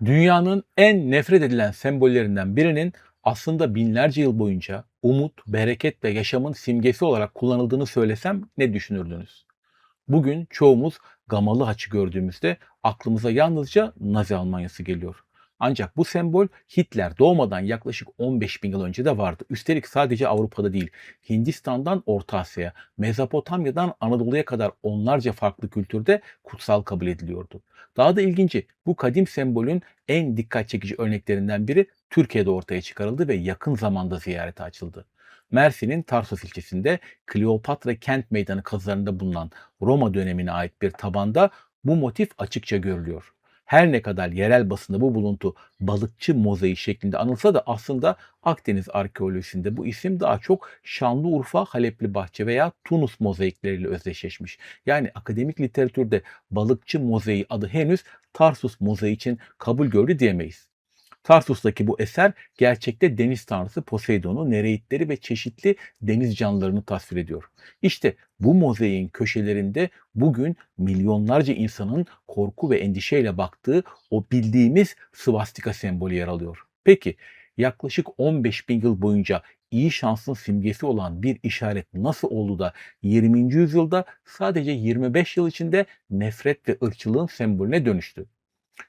Dünyanın en nefret edilen sembollerinden birinin aslında binlerce yıl boyunca umut, bereket ve yaşamın simgesi olarak kullanıldığını söylesem ne düşünürdünüz? Bugün çoğumuz gamalı haçı gördüğümüzde aklımıza yalnızca Nazi Almanyası geliyor. Ancak bu sembol Hitler doğmadan yaklaşık 15 bin yıl önce de vardı. Üstelik sadece Avrupa'da değil, Hindistan'dan Orta Asya'ya, Mezopotamya'dan Anadolu'ya kadar onlarca farklı kültürde kutsal kabul ediliyordu. Daha da ilginci, bu kadim sembolün en dikkat çekici örneklerinden biri Türkiye'de ortaya çıkarıldı ve yakın zamanda ziyarete açıldı. Mersin'in Tarsus ilçesinde Kleopatra Kent Meydanı kazılarında bulunan Roma dönemine ait bir tabanda bu motif açıkça görülüyor. Her ne kadar yerel basında bu buluntu balıkçı mozaiği şeklinde anılsa da aslında Akdeniz arkeolojisinde bu isim daha çok Şanlıurfa, Halepli Bahçe veya Tunus mozaikleriyle özdeşleşmiş. Yani akademik literatürde balıkçı mozaiği adı henüz Tarsus mozaiği için kabul gördü diyemeyiz. Tarsus'taki bu eser gerçekte deniz tanrısı Poseidon'u, nereidleri ve çeşitli deniz canlılarını tasvir ediyor. İşte bu mozaiğin köşelerinde bugün milyonlarca insanın korku ve endişeyle baktığı o bildiğimiz svastika sembolü yer alıyor. Peki yaklaşık 15 bin yıl boyunca iyi şansın simgesi olan bir işaret nasıl oldu da 20. yüzyılda sadece 25 yıl içinde nefret ve ırkçılığın sembolüne dönüştü?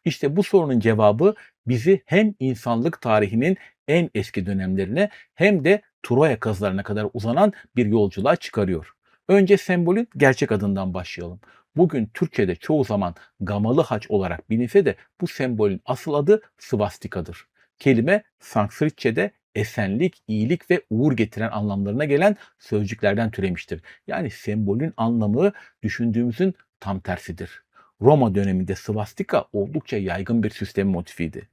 İşte bu sorunun cevabı bizi hem insanlık tarihinin en eski dönemlerine hem de Troya kazılarına kadar uzanan bir yolculuğa çıkarıyor. Önce sembolün gerçek adından başlayalım. Bugün Türkçe'de çoğu zaman gamalı haç olarak bilinse de bu sembolün asıl adı svastikadır. Kelime Sanskritçe'de esenlik, iyilik ve uğur getiren anlamlarına gelen sözcüklerden türemiştir. Yani sembolün anlamı düşündüğümüzün tam tersidir. Roma döneminde svastika oldukça yaygın bir süsleme motifiydi.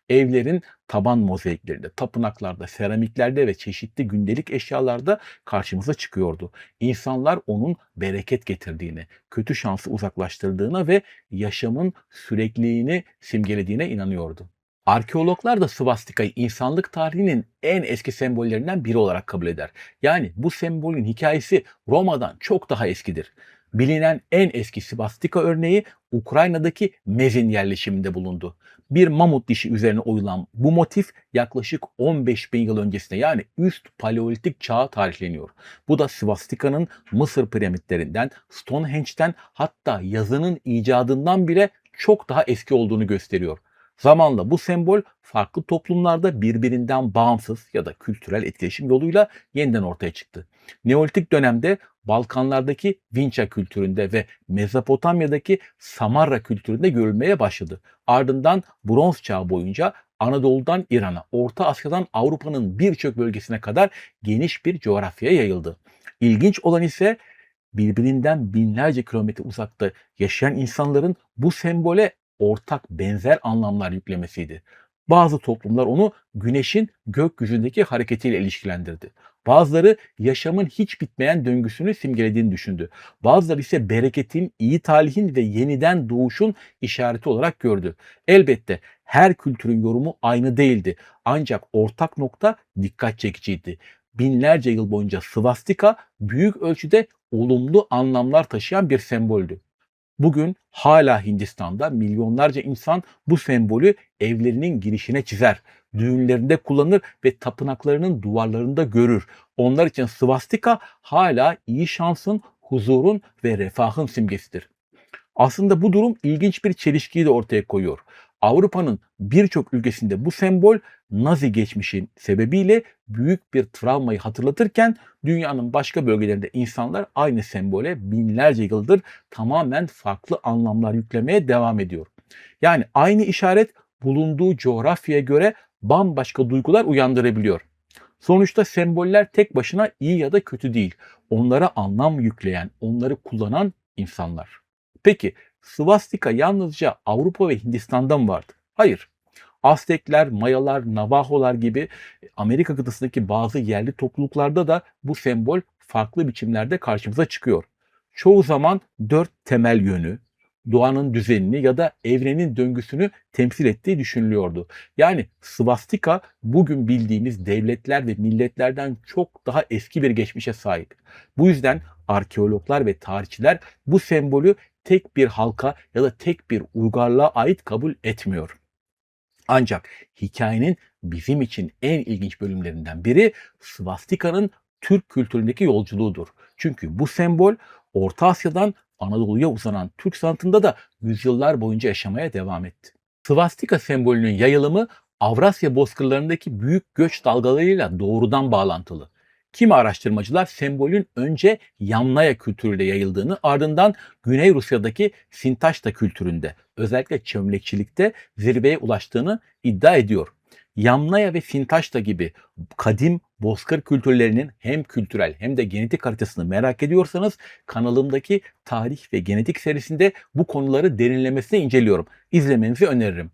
Evlerin taban mozaiklerinde, tapınaklarda, seramiklerde ve çeşitli gündelik eşyalarda karşımıza çıkıyordu. İnsanlar onun bereket getirdiğine, kötü şansı uzaklaştırdığına ve yaşamın sürekliliğini simgelediğine inanıyordu. Arkeologlar da svastikayı insanlık tarihinin en eski sembollerinden biri olarak kabul eder. Yani bu sembolün hikayesi Roma'dan çok daha eskidir. Bilinen en eski svastika örneği Ukrayna'daki Mezin yerleşiminde bulundu. Bir mamut dişi üzerine oyulan bu motif yaklaşık 15 bin yıl öncesine yani üst paleolitik çağa tarihleniyor. Bu da svastikanın Mısır piramitlerinden, Stonehenge'den hatta yazının icadından bile çok daha eski olduğunu gösteriyor. Zamanla bu sembol farklı toplumlarda birbirinden bağımsız ya da kültürel etkileşim yoluyla yeniden ortaya çıktı. Neolitik dönemde Balkanlardaki Vinça kültüründe ve Mezopotamya'daki Samarra kültüründe görülmeye başladı. Ardından Bronz Çağı boyunca Anadolu'dan İran'a, Orta Asya'dan Avrupa'nın birçok bölgesine kadar geniş bir coğrafyaya yayıldı. İlginç olan ise birbirinden binlerce kilometre uzakta yaşayan insanların bu sembole ortak benzer anlamlar yüklemesiydi. Bazı toplumlar onu güneşin gökyüzündeki hareketiyle ilişkilendirdi. Bazıları yaşamın hiç bitmeyen döngüsünü simgelediğini düşündü. Bazıları ise bereketin, iyi talihin ve yeniden doğuşun işareti olarak gördü. Elbette her kültürün yorumu aynı değildi. Ancak ortak nokta dikkat çekiciydi. Binlerce yıl boyunca svastika büyük ölçüde olumlu anlamlar taşıyan bir semboldü. Bugün hala Hindistan'da milyonlarca insan bu sembolü evlerinin girişine çizer, düğünlerinde kullanır ve tapınaklarının duvarlarında görür. Onlar için svastika hala iyi şansın, huzurun ve refahın simgesidir. Aslında bu durum ilginç bir çelişkiyi de ortaya koyuyor. Avrupa'nın birçok ülkesinde bu sembol Nazi geçmişin sebebiyle büyük bir travmayı hatırlatırken dünyanın başka bölgelerinde insanlar aynı sembole binlerce yıldır tamamen farklı anlamlar yüklemeye devam ediyor. Yani aynı işaret bulunduğu coğrafyaya göre bambaşka duygular uyandırabiliyor. Sonuçta semboller tek başına iyi ya da kötü değil. Onlara anlam yükleyen, onları kullanan insanlar. Peki svastika yalnızca Avrupa ve Hindistan'da mı vardı? Hayır. Aztekler, Mayalar, Navajolar gibi Amerika kıtasındaki bazı yerli topluluklarda da bu sembol farklı biçimlerde karşımıza çıkıyor. Çoğu zaman dört temel yönü, doğanın düzenini ya da evrenin döngüsünü temsil ettiği düşünülüyordu. Yani svastika bugün bildiğimiz devletler ve milletlerden çok daha eski bir geçmişe sahip. Bu yüzden arkeologlar ve tarihçiler bu sembolü tek bir halka ya da tek bir uygarlığa ait kabul etmiyor. Ancak hikayenin bizim için en ilginç bölümlerinden biri svastikanın Türk kültüründeki yolculuğudur. Çünkü bu sembol Orta Asya'dan Anadolu'ya uzanan Türk sanatında da yüzyıllar boyunca yaşamaya devam etti. Svastika sembolünün yayılımı Avrasya bozkırlarındaki büyük göç dalgalarıyla doğrudan bağlantılı. Kimi araştırmacılar sembolün önce Yamnaya kültürüyle yayıldığını, ardından Güney Rusya'daki Sintaşta kültüründe, özellikle çömlekçilikte zirveye ulaştığını iddia ediyor. Yamnaya ve Sintaşta gibi kadim bozkır kültürlerinin hem kültürel hem de genetik haritasını merak ediyorsanız kanalımdaki tarih ve genetik serisinde bu konuları derinlemesine inceliyorum. İzlemenizi öneririm.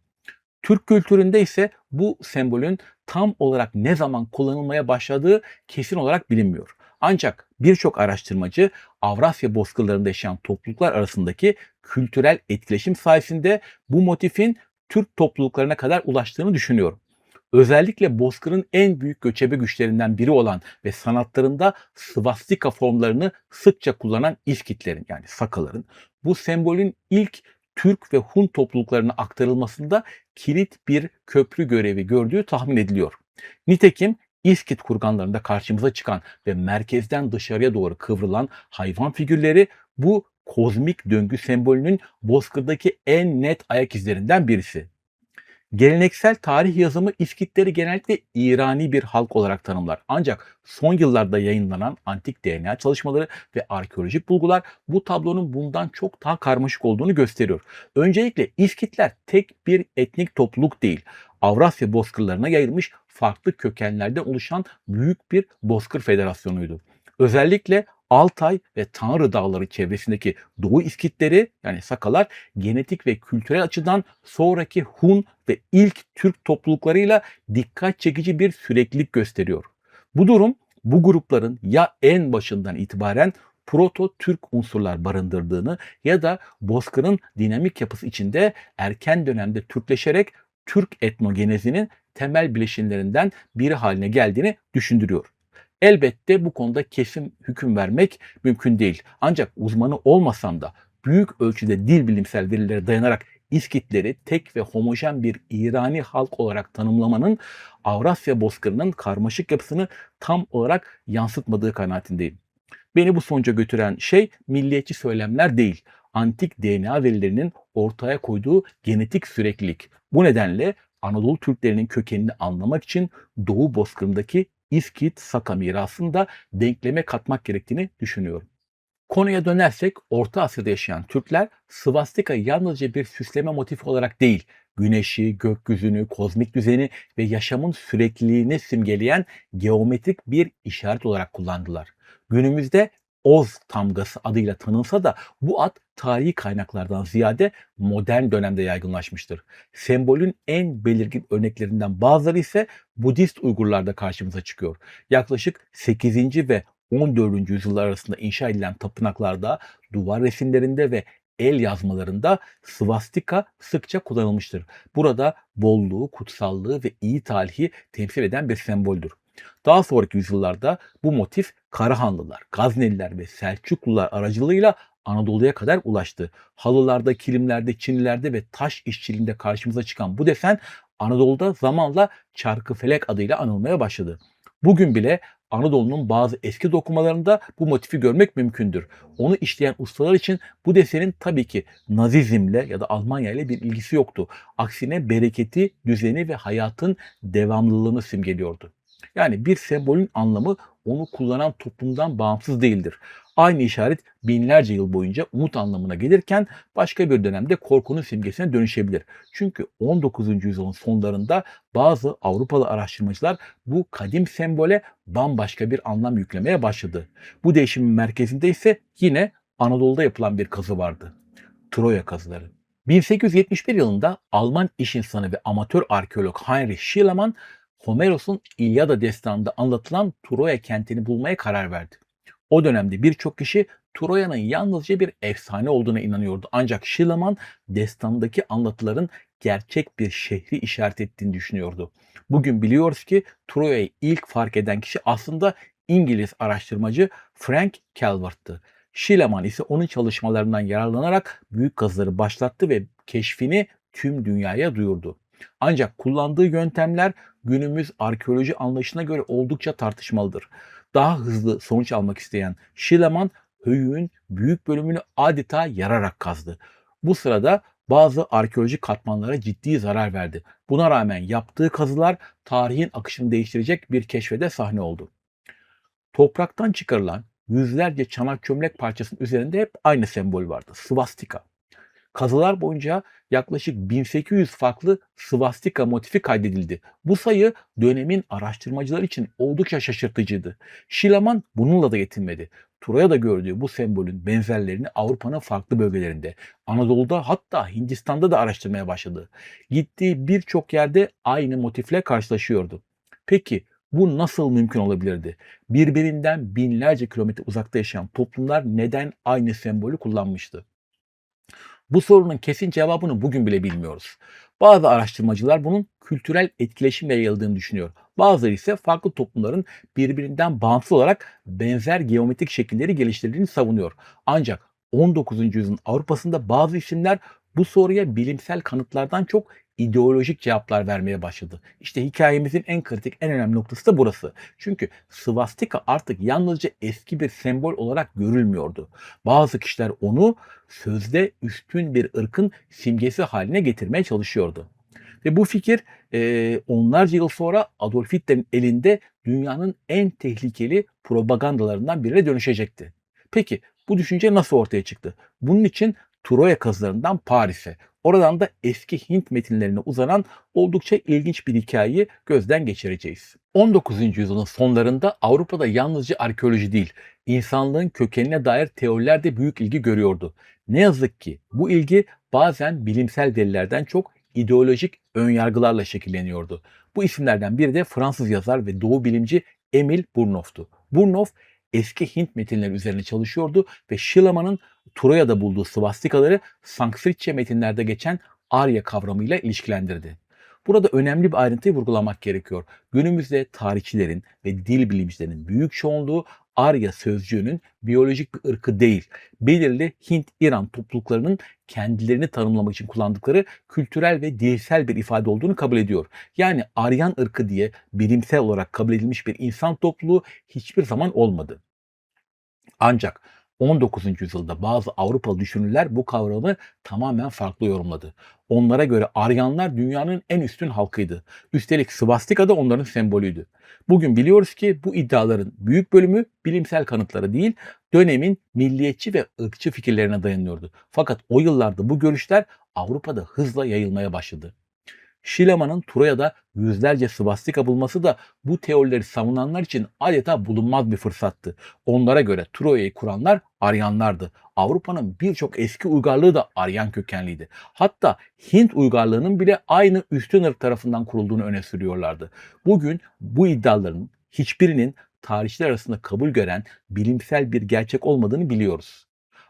Türk kültüründe ise bu sembolün tam olarak ne zaman kullanılmaya başladığı kesin olarak bilinmiyor. Ancak birçok araştırmacı Avrasya bozkırlarında yaşayan topluluklar arasındaki kültürel etkileşim sayesinde bu motifin Türk topluluklarına kadar ulaştığını düşünüyor. Özellikle bozkırın en büyük göçebe güçlerinden biri olan ve sanatlarında svastika formlarını sıkça kullanan İskitlerin, yani Sakaların, bu sembolün ilk Türk ve Hun topluluklarına aktarılmasında kilit bir köprü görevi gördüğü tahmin ediliyor. Nitekim İskit kurganlarında karşımıza çıkan ve merkezden dışarıya doğru kıvrılan hayvan figürleri bu kozmik döngü sembolünün bozkırdaki en net ayak izlerinden birisi. Geleneksel tarih yazımı İskitleri genellikle İrani bir halk olarak tanımlar. Ancak son yıllarda yayınlanan antik DNA çalışmaları ve arkeolojik bulgular bu tablonun bundan çok daha karmaşık olduğunu gösteriyor. Öncelikle İskitler tek bir etnik topluluk değil, Avrasya bozkırlarına yayılmış farklı kökenlerden oluşan büyük bir bozkır federasyonuydu. Özellikle Altay ve Tanrı Dağları çevresindeki Doğu İskitleri, yani Sakalar, genetik ve kültürel açıdan sonraki Hun ve ilk Türk topluluklarıyla dikkat çekici bir süreklilik gösteriyor. Bu durum bu grupların ya en başından itibaren Proto-Türk unsurlar barındırdığını ya da Bozkır'ın dinamik yapısı içinde erken dönemde Türkleşerek Türk etnogenezinin temel bileşenlerinden biri haline geldiğini düşündürüyor. Elbette bu konuda kesin hüküm vermek mümkün değil. Ancak uzmanı olmasam da büyük ölçüde dil bilimsel verilere dayanarak İskitleri tek ve homojen bir İrani halk olarak tanımlamanın Avrasya bozkırının karmaşık yapısını tam olarak yansıtmadığı kanaatindeyim. Beni bu sonuca götüren şey milliyetçi söylemler değil, antik DNA verilerinin ortaya koyduğu genetik süreklilik. Bu nedenle Anadolu Türklerinin kökenini anlamak için Doğu bozkırındaki İskit-Saka mirasını da denkleme katmak gerektiğini düşünüyorum. Konuya dönersek Orta Asya'da yaşayan Türkler svastika yalnızca bir süsleme motifi olarak değil, güneşi, gökyüzünü, kozmik düzeni ve yaşamın sürekliliğini simgeleyen geometrik bir işaret olarak kullandılar. Günümüzde Oz tamgası adıyla tanınsa da bu ad tarihi kaynaklardan ziyade modern dönemde yaygınlaşmıştır. Sembolün en belirgin örneklerinden bazıları ise Budist Uygurlarda karşımıza çıkıyor. Yaklaşık 8. ve 14. yüzyıllar arasında inşa edilen tapınaklarda, duvar resimlerinde ve el yazmalarında svastika sıkça kullanılmıştır. Burada bolluğu, kutsallığı ve iyi talihi temsil eden bir semboldür. Daha sonraki yüzyıllarda bu motif Karahanlılar, Gazneliler ve Selçuklular aracılığıyla Anadolu'ya kadar ulaştı. Halılarda, kilimlerde, çinilerde ve taş işçiliğinde karşımıza çıkan bu desen Anadolu'da zamanla Çarkıfelek adıyla anılmaya başladı. Bugün bile Anadolu'nun bazı eski dokumalarında bu motifi görmek mümkündür. Onu işleyen ustalar için bu desenin tabii ki Nazizmle ya da Almanya ile bir ilgisi yoktu. Aksine bereketi, düzeni ve hayatın devamlılığını simgeliyordu. Yani bir sembolün anlamı onu kullanan toplumdan bağımsız değildir. Aynı işaret binlerce yıl boyunca umut anlamına gelirken başka bir dönemde korkunun simgesine dönüşebilir. Çünkü 19. yüzyılın sonlarında bazı Avrupalı araştırmacılar bu kadim sembole bambaşka bir anlam yüklemeye başladı. Bu değişimin merkezinde ise yine Anadolu'da yapılan bir kazı vardı. Troya kazıları. 1871 yılında Alman iş insanı ve amatör arkeolog Heinrich Schliemann, Homeros'un İlyada destanında anlatılan Troya kentini bulmaya karar verdi. O dönemde birçok kişi Troya'nın yalnızca bir efsane olduğuna inanıyordu. Ancak Schliemann destandaki anlatıların gerçek bir şehri işaret ettiğini düşünüyordu. Bugün biliyoruz ki Troya'yı ilk fark eden kişi aslında İngiliz araştırmacı Frank Calvert'tı. Schliemann ise onun çalışmalarından yararlanarak büyük kazıları başlattı ve keşfini tüm dünyaya duyurdu. Ancak kullandığı yöntemler günümüz arkeoloji anlayışına göre oldukça tartışmalıdır. Daha hızlı sonuç almak isteyen Schliemann, höyüğün büyük bölümünü adeta yararak kazdı. Bu sırada bazı arkeolojik katmanlara ciddi zarar verdi. Buna rağmen yaptığı kazılar tarihin akışını değiştirecek bir keşfe de sahne oldu. Topraktan çıkarılan yüzlerce çanak çömlek parçasının üzerinde hep aynı sembol vardı: svastika. Kazılar boyunca yaklaşık 1800 farklı svastika motifi kaydedildi. Bu sayı dönemin araştırmacılar için oldukça şaşırtıcıydı. Schliemann bununla da yetinmedi. Troya'da gördüğü bu sembolün benzerlerini Avrupa'nın farklı bölgelerinde, Anadolu'da, hatta Hindistan'da da araştırmaya başladı. Gittiği birçok yerde aynı motifle karşılaşıyordu. Peki bu nasıl mümkün olabilirdi? Birbirinden binlerce kilometre uzakta yaşayan toplumlar neden aynı sembolü kullanmıştı? Bu sorunun kesin cevabını bugün bile bilmiyoruz. Bazı araştırmacılar bunun kültürel etkileşimle yayıldığını düşünüyor. Bazıları ise farklı toplumların birbirinden bağımsız olarak benzer geometrik şekilleri geliştirdiğini savunuyor. Ancak 19. yüzyılın Avrupa'sında bazı isimler bu soruya bilimsel kanıtlardan çok ideolojik cevaplar vermeye başladı. İşte hikayemizin en kritik, en önemli noktası da burası. Çünkü svastika artık yalnızca eski bir sembol olarak görülmüyordu. Bazı kişiler onu sözde üstün bir ırkın simgesi haline getirmeye çalışıyordu. Ve bu fikir onlarca yıl sonra Adolf Hitler'in elinde dünyanın en tehlikeli propagandalarından birine dönüşecekti. Peki bu düşünce nasıl ortaya çıktı? Bunun için Troya kazılarından Paris'e, oradan da eski Hint metinlerine uzanan oldukça ilginç bir hikayeyi gözden geçireceğiz. 19. yüzyılın sonlarında Avrupa'da yalnızca arkeoloji değil, insanlığın kökenine dair teoriler de büyük ilgi görüyordu. Ne yazık ki bu ilgi bazen bilimsel verilerden çok ideolojik önyargılarla şekilleniyordu. Bu isimlerden biri de Fransız yazar ve doğu bilimci Emile Burnouf'tu. Burnouf eski Hint metinleri üzerine çalışıyordu ve Schliemann'ın Troya'da bulduğu svastikaları Sanskritçe metinlerde geçen Arya kavramıyla ilişkilendirdi. Burada önemli bir ayrıntıyı vurgulamak gerekiyor. Günümüzde tarihçilerin ve dil bilimcilerin büyük çoğunluğu Arya sözcüğünün biyolojik bir ırkı değil, belirli Hint-İran topluluklarının kendilerini tanımlamak için kullandıkları kültürel ve dilsel bir ifade olduğunu kabul ediyor. Yani Aryan ırkı diye bilimsel olarak kabul edilmiş bir insan topluluğu hiçbir zaman olmadı. Ancak 19. yüzyılda bazı Avrupalı düşünürler bu kavramı tamamen farklı yorumladı. Onlara göre Aryanlar dünyanın en üstün halkıydı. Üstelik svastika da onların sembolüydü. Bugün biliyoruz ki bu iddiaların büyük bölümü bilimsel kanıtları değil, dönemin milliyetçi ve ırkçı fikirlerine dayanıyordu. Fakat o yıllarda bu görüşler Avrupa'da hızla yayılmaya başladı. Schliemann Troya'da yüzlerce svastika bulması da bu teorileri savunanlar için adeta bulunmaz bir fırsattı. Onlara göre Troya'yı kuranlar Aryanlardı. Avrupa'nın birçok eski uygarlığı da Aryan kökenliydi. Hatta Hint uygarlığının bile aynı üstün ırk tarafından kurulduğunu öne sürüyorlardı. Bugün bu iddiaların hiçbirinin tarihçiler arasında kabul gören bilimsel bir gerçek olmadığını biliyoruz.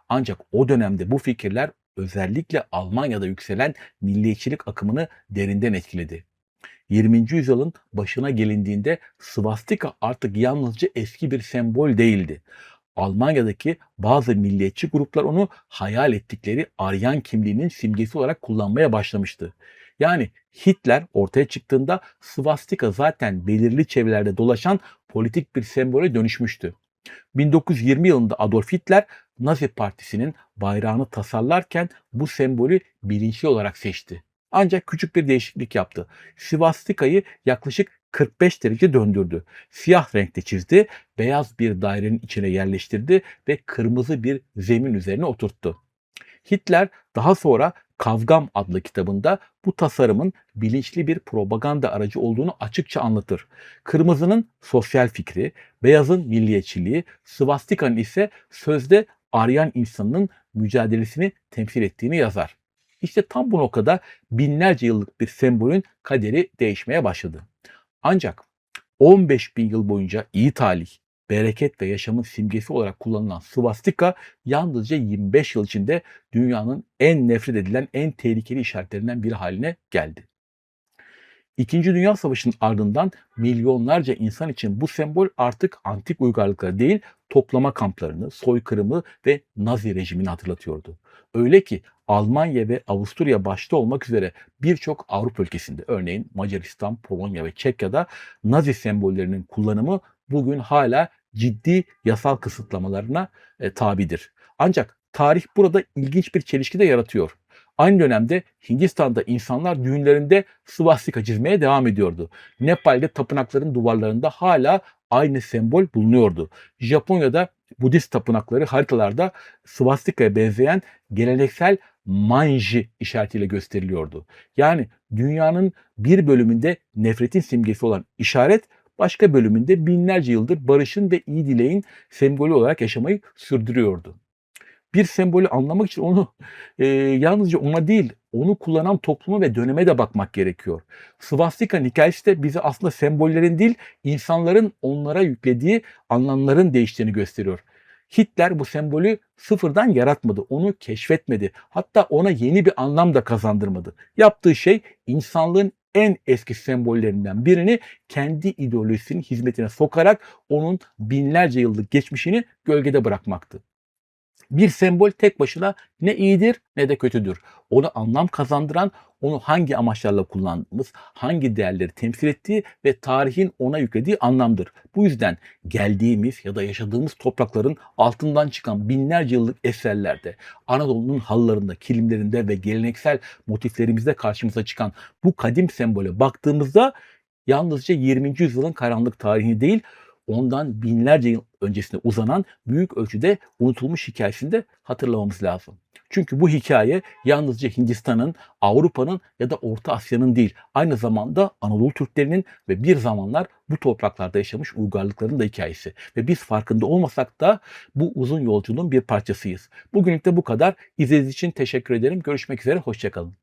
Ancak o dönemde bu fikirler özellikle Almanya'da yükselen milliyetçilik akımını derinden etkiledi. 20. yüzyılın başına gelindiğinde svastika artık yalnızca eski bir sembol değildi. Almanya'daki bazı milliyetçi gruplar onu hayal ettikleri Aryan kimliğinin simgesi olarak kullanmaya başlamıştı. Yani Hitler ortaya çıktığında svastika zaten belirli çevrelerde dolaşan politik bir sembole dönüşmüştü. 1920 yılında Adolf Hitler Nazi Partisi'nin bayrağını tasarlarken bu sembolü bilinçli olarak seçti. Ancak küçük bir değişiklik yaptı. Svastikayı yaklaşık 45 derece döndürdü. Siyah renkte çizdi, beyaz bir dairenin içine yerleştirdi ve kırmızı bir zemin üzerine oturttu. Hitler daha sonra Kavgam adlı kitabında bu tasarımın bilinçli bir propaganda aracı olduğunu açıkça anlatır. Kırmızının sosyal fikri, beyazın milliyetçiliği, svastikanın ise sözde Aryan insanının mücadelesini temsil ettiğini yazar. İşte tam bu noktada binlerce yıllık bir sembolün kaderi değişmeye başladı. Ancak 15 bin yıl boyunca iyi talih, bereket ve yaşamın simgesi olarak kullanılan svastika yalnızca 25 yıl içinde dünyanın en nefret edilen, en tehlikeli işaretlerinden biri haline geldi. İkinci Dünya Savaşı'nın ardından milyonlarca insan için bu sembol artık antik uygarlıkları değil, toplama kamplarını, soykırımı ve Nazi rejimini hatırlatıyordu. Öyle ki Almanya ve Avusturya başta olmak üzere birçok Avrupa ülkesinde, örneğin Macaristan, Polonya ve Çekya'da Nazi sembollerinin kullanımı bugün hala ciddi yasal kısıtlamalarına tabidir. Ancak tarih burada ilginç bir çelişki de yaratıyor. Aynı dönemde Hindistan'da insanlar düğünlerinde svastika çizmeye devam ediyordu. Nepal'de tapınakların duvarlarında hala aynı sembol bulunuyordu. Japonya'da Budist tapınakları haritalarda svastikaya benzeyen geleneksel manji işaretiyle gösteriliyordu. Yani dünyanın bir bölümünde nefretin simgesi olan işaret, başka bölümünde binlerce yıldır barışın ve iyi dileğin sembolü olarak yaşamayı sürdürüyordu. Bir sembolü anlamak için onu yalnızca ona değil, onu kullanan topluma ve döneme de bakmak gerekiyor. Svastika'nın hikayesi de bize aslında sembollerin değil, insanların onlara yüklediği anlamların değiştiğini gösteriyor. Hitler bu sembolü sıfırdan yaratmadı, onu keşfetmedi. Hatta ona yeni bir anlam da kazandırmadı. Yaptığı şey insanlığın en eski sembollerinden birini kendi ideolojisinin hizmetine sokarak onun binlerce yıllık geçmişini gölgede bırakmaktı. Bir sembol tek başına ne iyidir ne de kötüdür. Onu anlam kazandıran, onu hangi amaçlarla kullandığımız, hangi değerleri temsil ettiği ve tarihin ona yüklediği anlamdır. Bu yüzden geldiğimiz ya da yaşadığımız toprakların altından çıkan binlerce yıllık eserlerde, Anadolu'nun halılarında, kilimlerinde ve geleneksel motiflerimizde karşımıza çıkan bu kadim sembole baktığımızda yalnızca 20. yüzyılın karanlık tarihini değil, ondan binlerce yıl öncesine uzanan büyük ölçüde unutulmuş hikayesini de hatırlamamız lazım. Çünkü bu hikaye yalnızca Hindistan'ın, Avrupa'nın ya da Orta Asya'nın değil, aynı zamanda Anadolu Türklerinin ve bir zamanlar bu topraklarda yaşamış uygarlıkların da hikayesi. Ve biz farkında olmasak da bu uzun yolculuğun bir parçasıyız. Bugünlük de bu kadar. İzlediğiniz için teşekkür ederim. Görüşmek üzere, hoşça kalın.